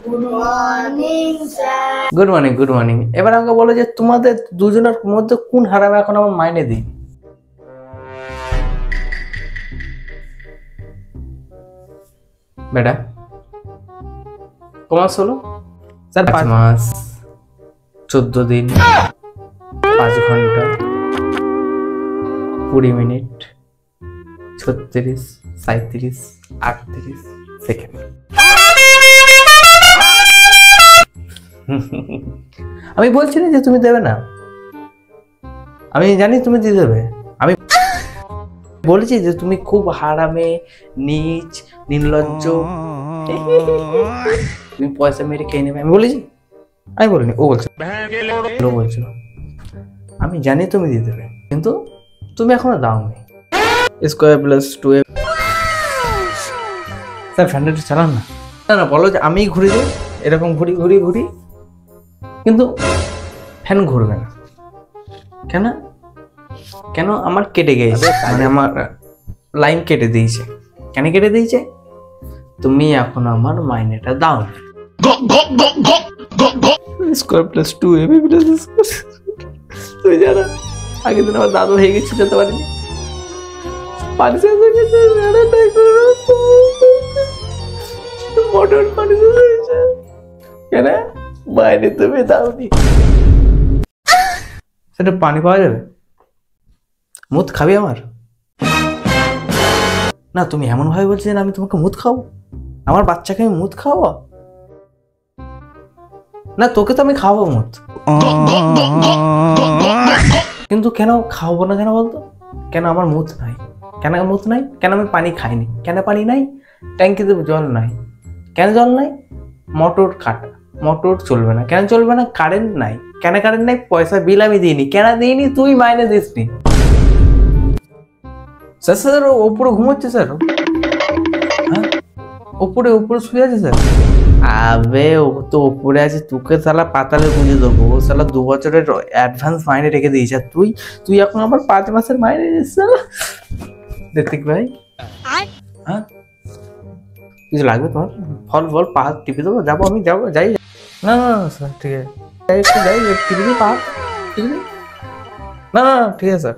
Good morning sir. Good morning, good morning. এবার আমাকে বলো যে তোমাদের দুজনের মধ্যে কোন হারামে এখন আমার মাইনে দিই? বেটা কমাস হলো স্যার 5 মাস 14 দিন 5 ঘন্টা 20 মিনিট 36 37 38 সেকেন্ড। আমি বলছি না যে তুমি দেবে না, আমি জানি তুমি দিয়ে দেবে। আমি বলেছি যে তুমি খুব হারামে, নীচ, নির্লজ্জ, তুমি পয়সা মেরে খেয়ে নেবে। আমি বলেছি? আমি বলিনি, ও বলছে, ও বলছিল। আমি জানি তুমি দিয়ে দেবে, কিন্তু তুমি এখনো দাওনি। স্কোয়ার প্লাস 2 স্যার ফ্যানটা চালান না। না না, বলো যে আমি ঘুরে যাই, এরকম ঘুরি ঘুরি ঘুরি, কিন্তু ফ্যান ঘুরবে না। কেন? কেন? আমার কেটে গিয়েছে, মানে আমার লাইন কেটে দিয়েছে। কেন কেটে দিয়েছে? তুমি এখন আমার মাইনেটা দাও। স্কোয়ার প্লাস 2 এবি প্লাস তুই জানা আগের দিন আমার দাদু হয়ে গেছে, যেতে পারিনি। পানি শেষ হয়ে গেছে, মোটর পানি শেষ হয়ে গেছে। কেন? মাইনে তুমি দাওনি। সেটা পানি পাওয়া যাবে? মুদ খাবি আমার? না, তুমি এমন ভাবে বলছো যে আমি তোমাকে মুদ খাবো? আমার বাচ্চাকে আমি মুদ খাওয়াবো? না, তোকে তো আমি খাওয়াবো মুদ, কিন্তু কেন খাওয়াবো না? কেন বলতো? কেন আমার মুদ নাই? কেন মুদ নাই? কেন আমি পানি খাইনি? কেন পানি নাই? ট্যাঙ্কিতে জল নাই। কেন জল নাই? মোটর কাটা, মোটর চলবে না। কেন চলবে না? কারেন্ট নাই। কেন কারেন্ট নাই? পয়সা বিল আমি দিইনি। কেন দিইনি? তুই মাইনে দিসনি। স্যার স্যার ওপরে ঘুমোচ্ছে স্যার। হ্যাঁ, ওপরে শুয়ে আছে স্যার। আবে ও তো ওপরে আছে, তোকে শালা পাতালে গুঁজে দেবো। ও শালা 2 বছরের অ্যাডভান্স মাইনে রেখে দিয়েছে, আর তুই এখন আবার 5 মাসের মাইনে দিচ্ছিস। দেখতে ভাই, হ্যাঁ কিছু লাগবে তোমার? ফল পা টিপে দেবো, যাবো আমি, যাই। না না স্যার, ঠিক আছে, একটু যাই টিপে দিই পা, ঠিক আছে? না না ঠিক আছে স্যার।